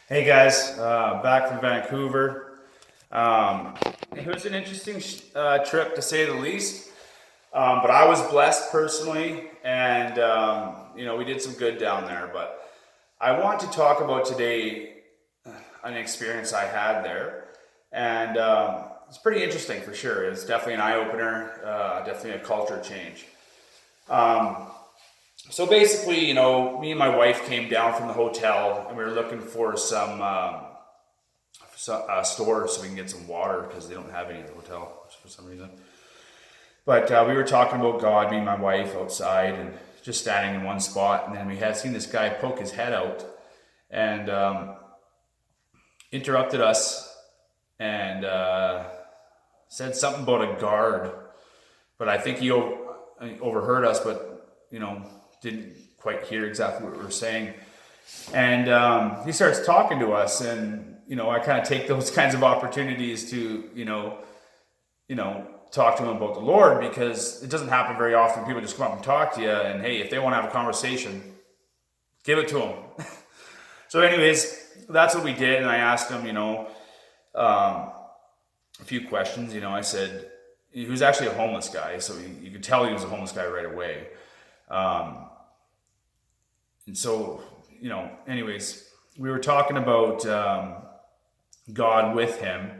Hey guys, back from Vancouver. It was an interesting trip to say the least, but I was blessed personally, and we did some good down there. But I want to talk about today an experience I had there, and it's pretty interesting for sure. It's definitely an eye opener, definitely a culture change. Um, so basically, me and my wife came down from the hotel, and we were looking for some store so we can get some water because they don't have any at the hotel for some reason. But we were talking about God, me and my wife outside, and just standing in one spot. And then we had seen this guy poke his head out and interrupted us and said something about a guard. But I think he overheard us, but didn't quite hear exactly what we were saying. And he starts talking to us, and I kind of take those kinds of opportunities to talk to him about the Lord, because it doesn't happen very often. People just come up and talk to you, and hey, if they want to have a conversation, give it to them. So, anyways, that's what we did, and I asked him, a few questions. I said he was actually a homeless guy, so you could tell he was a homeless guy right away. And so, anyways, we were talking about God with him,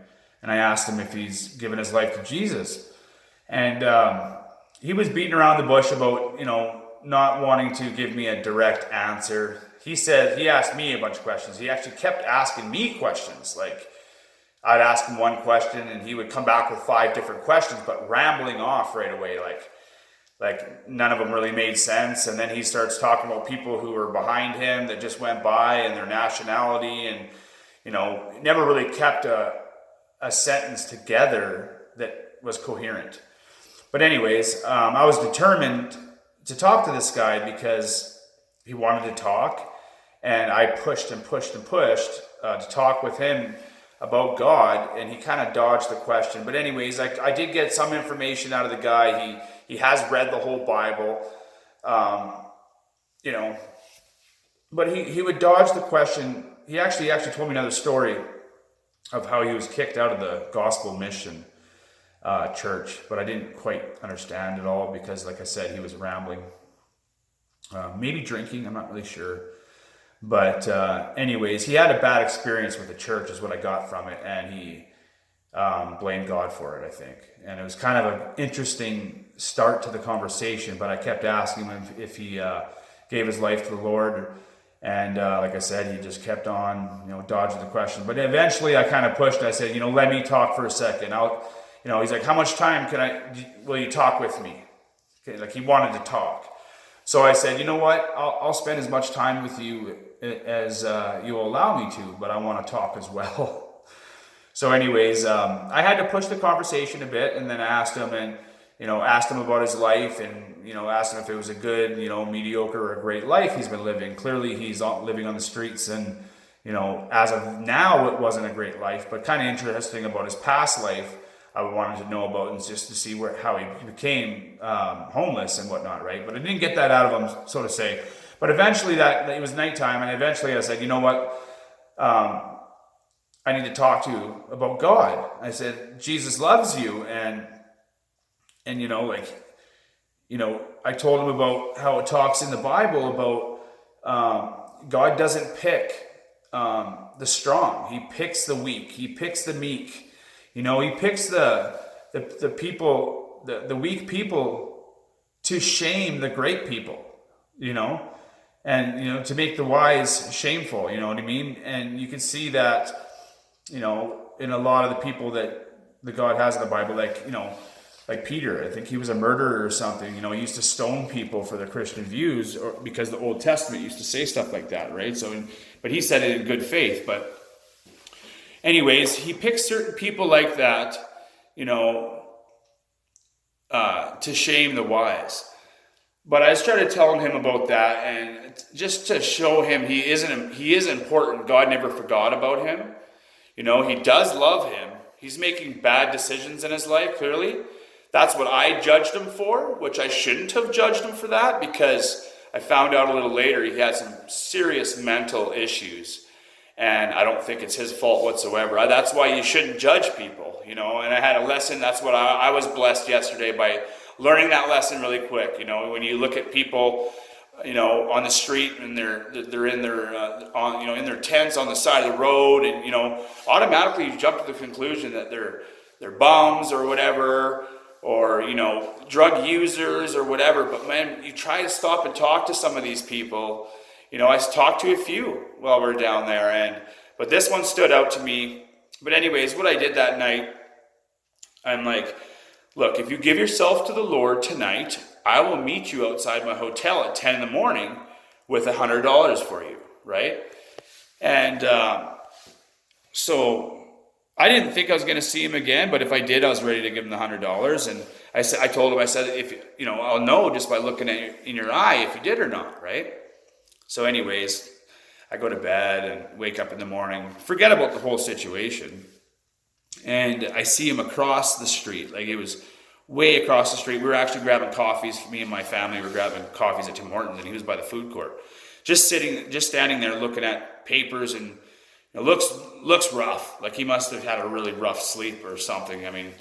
and I asked him if he's given his life to Jesus. And he was beating around the bush about, not wanting to give me a direct answer. He asked me a bunch of questions. He actually kept asking me questions. Like, I'd ask him one question, and he would come back with 5 different questions, but rambling off right away, like none of them really made sense. And then he starts talking about people who were behind him that just went by and their nationality, and never really kept a sentence together that was coherent. But anyways, I was determined to talk to this guy because he wanted to talk, and I pushed and pushed and pushed to talk with him about God, and he kind of dodged the question. But anyways, I did get some information out of the guy. He has read the whole Bible, but he would dodge the question. He actually told me another story of how he was kicked out of the Gospel Mission church, but I didn't quite understand it all because, like I said, he was rambling, maybe drinking. I'm not really sure. But anyways, he had a bad experience with the church is what I got from it, and he blamed God for it, I think. And it was kind of an interesting start to the conversation, but I kept asking him if he gave his life to the Lord. And like I said, he just kept on, dodging the question. But eventually I kind of pushed. I said, let me talk for a second. He's like, how much time will you talk with me? Okay, like he wanted to talk. So I said, you know what? I'll spend as much time with you as you will allow me to, but I want to talk as well. So anyways, I had to push the conversation a bit, and then asked him about his life, and asked him if it was a good, mediocre or a great life he's been living. Clearly he's living on the streets, and as of now it wasn't a great life, but kind of interesting about his past life. I wanted to know about, and just to see how he became homeless and whatnot, right? But I didn't get that out of him, so to say. But eventually that it was nighttime, and eventually I said, you know what? I need to talk to you about God. I said, Jesus loves you, and I told him about how it talks in the Bible about God doesn't pick the strong. He picks the weak. He picks the meek. He picks the people, the weak people, to shame the great people, and to make the wise shameful. You know what I mean? And you can see that, in a lot of the people that God has in the Bible, like Peter. I think he was a murderer or something. He used to stone people for their Christian views, or because the Old Testament used to say stuff like that, right? So, but he said it in good faith. But anyways, he picks certain people like that, to shame the wise. But I started telling him about that, and just to show him he is important. God never forgot about him. He does love him. He's making bad decisions in his life, clearly. That's what I judged him for, which I shouldn't have judged him for that, because I found out a little later he had some serious mental issues. And I don't think it's his fault whatsoever. That's why you shouldn't judge people, you know. And I had a lesson. That's what I was blessed yesterday by learning that lesson really quick. You know, when you look at people, you know, on the street and they're in their on, you know, in their tents on the side of the road, and you know, automatically you jump to the conclusion that they're bums or whatever, or you know, drug users or whatever. But man, you try to stop and talk to some of these people. You know, I talked to a few while we were down there, but this one stood out to me. But anyways, what I did that night, I'm like, look, if you give yourself to the Lord tonight, I will meet you outside my hotel at 10 in the morning with $100 for you, right? And so I didn't think I was going to see him again, but if I did, I was ready to give him the $100. And I told him, I said, if you know, I'll know just by looking at in your eye if you did or not, right? So anyways, I go to bed and wake up in the morning, forget about the whole situation. And I see him across the street. Like, it was way across the street. We were actually grabbing coffees. Me and my family were grabbing coffees at Tim Hortons, and he was by the food court. Just standing there looking at papers, and it looks rough. Like he must have had a really rough sleep or something. I mean,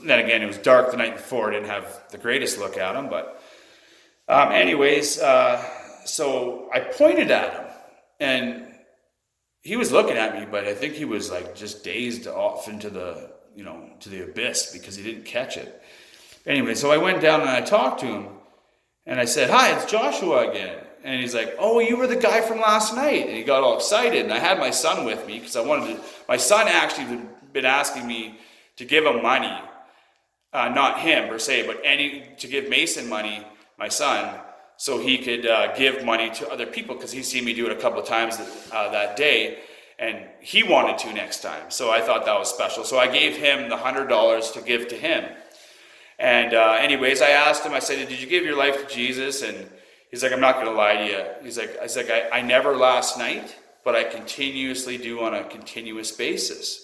then again, it was dark the night before. I didn't have the greatest look at him. But anyways, so I pointed at him, and he was looking at me, but I think he was like just dazed off into the, you know, to the abyss because he didn't catch it. Anyway, so I went down and I talked to him, and I said, "Hi, it's Joshua again." And he's like, "Oh, you were the guy from last night." And he got all excited, and I had my son with me because my son actually had been asking me to give him money, not him per se, but to give Mason money, my son, so he could give money to other people, because he's seen me do it a couple of times that day, and he wanted to next time. So I thought that was special. So I gave him the $100 to give to him. And anyways, I asked him, I said, "Did you give your life to Jesus?" And he's like, "I'm not going to lie to you." He's like, I never last night, but I continuously do on a continuous basis.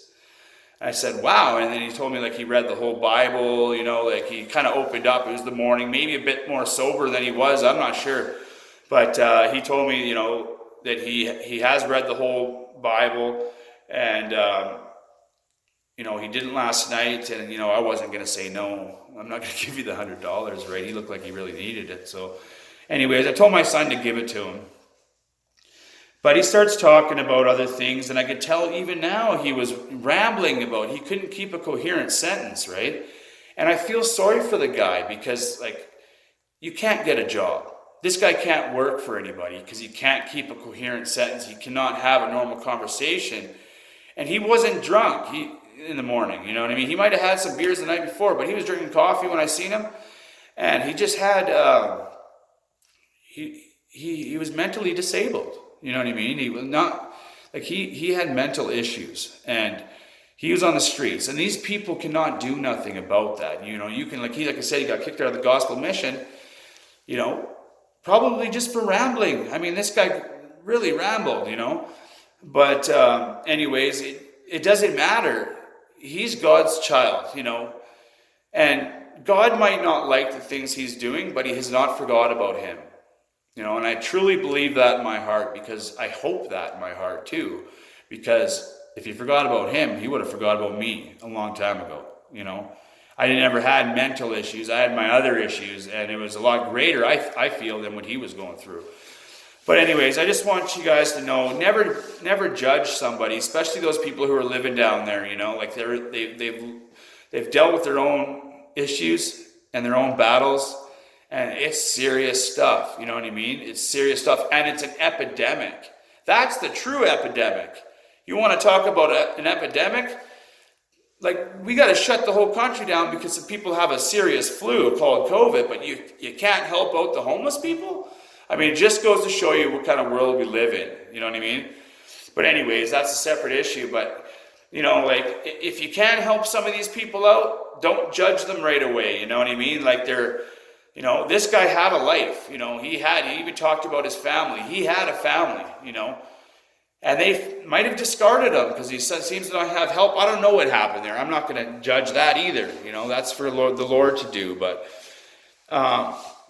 I said, "Wow." And then he told me, like, he read the whole Bible, you know, like he kind of opened up. It was the morning, maybe a bit more sober than he was, I'm not sure. But he told me, you know, that he has read the whole Bible, and, you know, he didn't last night. And, you know, I wasn't going to say, no, I'm not going to give you the $100, right? He looked like he really needed it. So anyways, I told my son to give it to him. But he starts talking about other things, and I could tell even now he was rambling about, he couldn't keep a coherent sentence, right? And I feel sorry for the guy, because, like, you can't get a job. This guy can't work for anybody because he can't keep a coherent sentence. He cannot have a normal conversation. And he wasn't drunk in the morning, you know what I mean? He might have had some beers the night before, but he was drinking coffee when I seen him. And he just had, he was mentally disabled. You know what I mean? He was not, like, he had mental issues, and he was on the streets, and these people cannot do nothing about that. You know, you can, like I said, he got kicked out of the gospel mission, you know, probably just for rambling. I mean, this guy really rambled, you know, but anyways, it doesn't matter. He's God's child, you know, and God might not like the things he's doing, but he has not forgot about him. You know, and I truly believe that in my heart, because I hope that in my heart too, because if he forgot about him, he would have forgot about me a long time ago. You know, I never had mental issues. I had my other issues, and it was a lot greater, I feel, than what he was going through. But anyways, I just want you guys to know, never judge somebody, especially those people who are living down there. You know, like they've dealt with their own issues and their own battles. And it's serious stuff, you know what I mean? It's serious stuff, and it's an epidemic. That's the true epidemic. You want to talk about an epidemic? Like, we got to shut the whole country down because the people have a serious flu called COVID, but you can't help out the homeless people? I mean, it just goes to show you what kind of world we live in, you know what I mean? But anyways, that's a separate issue. But, you know, like, if you can't help some of these people out, don't judge them right away, you know what I mean? Like, you know, this guy had a life, you know, he even talked about his family. He had a family, you know, and they might have discarded him because he seems to not have help. I don't know what happened there. I'm not going to judge that either. You know, that's for the Lord to do. But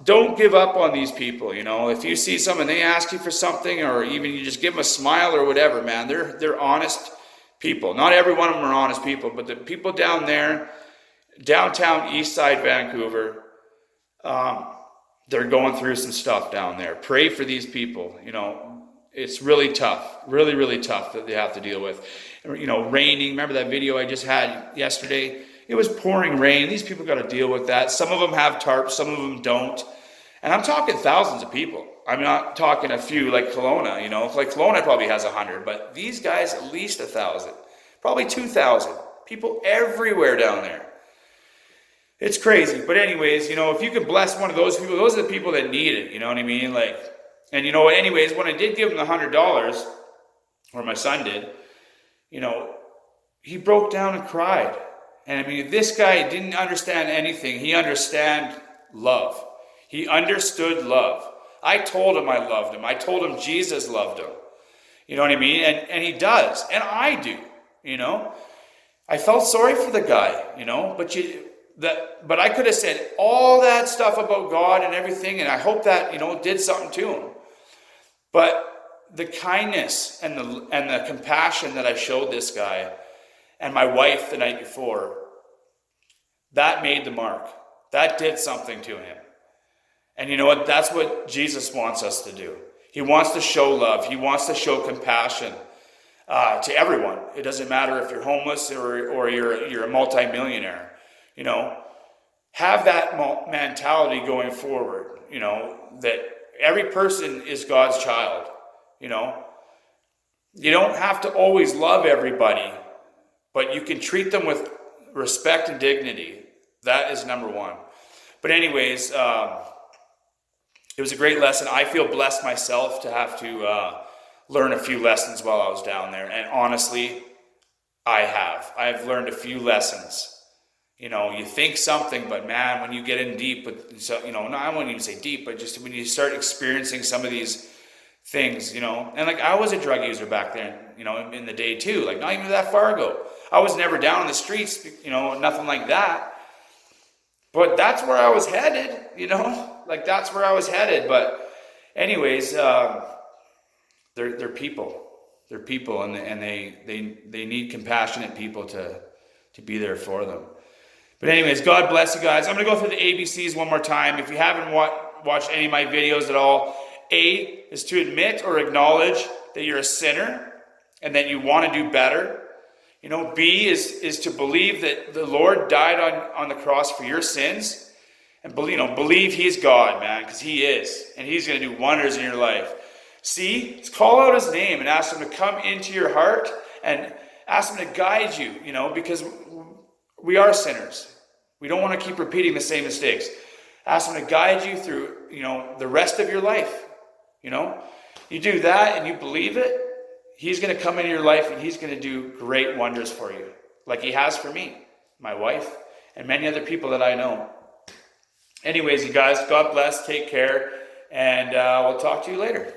don't give up on these people. You know, if you see someone, they ask you for something, or even you just give them a smile or whatever, man, they're honest people. Not every one of them are honest people, but the people down there, downtown East Side Vancouver, they're going through some stuff down there. Pray for these people. You know, it's really tough, really, really tough that they have to deal with. You know, raining. Remember that video I just had yesterday? It was pouring rain. These people got to deal with that. Some of them have tarps, some of them don't. And I'm talking thousands of people. I'm not talking a few like Kelowna, you know. Like Kelowna probably has 100, but these guys at least 1,000, probably 2,000. People everywhere down there. It's crazy. But anyways, you know, if you can bless one of those people, those are the people that need it, you know what I mean? Like, and you know what, anyways, when I did give him the $100, or my son did, you know, he broke down and cried. And I mean, this guy didn't understand anything. He understood love. He understood love. I told him I loved him. I told him Jesus loved him. You know what I mean? And he does. And I do, you know. I felt sorry for the guy, you know, but I could have said all that stuff about God and everything, and I hope that, you know, did something to him. But the kindness and the compassion that I showed this guy and my wife the night before, that made the mark. That did something to him. And you know what? That's what Jesus wants us to do. He wants to show love. He wants to show compassion to everyone. It doesn't matter if you're homeless or you're a multimillionaire. You know, have that mentality going forward. You know, that every person is God's child. You know, you don't have to always love everybody, but you can treat them with respect and dignity. That is number one. But anyways, it was a great lesson. I feel blessed myself to have to learn a few lessons while I was down there. And honestly, I've learned a few lessons. You know, you think something, but man, when you get in deep, you know, no, I wouldn't even say deep, but just when you start experiencing some of these things, you know, and like I was a drug user back then, you know, in the day too, like not even that far ago. I was never down in the streets, you know, nothing like that. But that's where I was headed, you know, like that's where I was headed. But anyways, they're people. They're people, and they need compassionate people to be there for them. But anyways, God bless you guys. I'm going to go through the ABCs one more time. If you haven't watched any of my videos at all, A is to admit or acknowledge that you're a sinner and that you want to do better. You know, B is to believe that the Lord died on the cross for your sins. And believe he's God, man, because he is. And he's going to do wonders in your life. C is call out his name and ask him to come into your heart and ask him to guide you, you know, because we are sinners. We don't want to keep repeating the same mistakes. Ask him to guide you through, you know, the rest of your life. You know, you do that and you believe it, he's going to come into your life and he's going to do great wonders for you, like he has for me, my wife, and many other people that I know. Anyways, you guys, God bless, take care, and we'll talk to you later.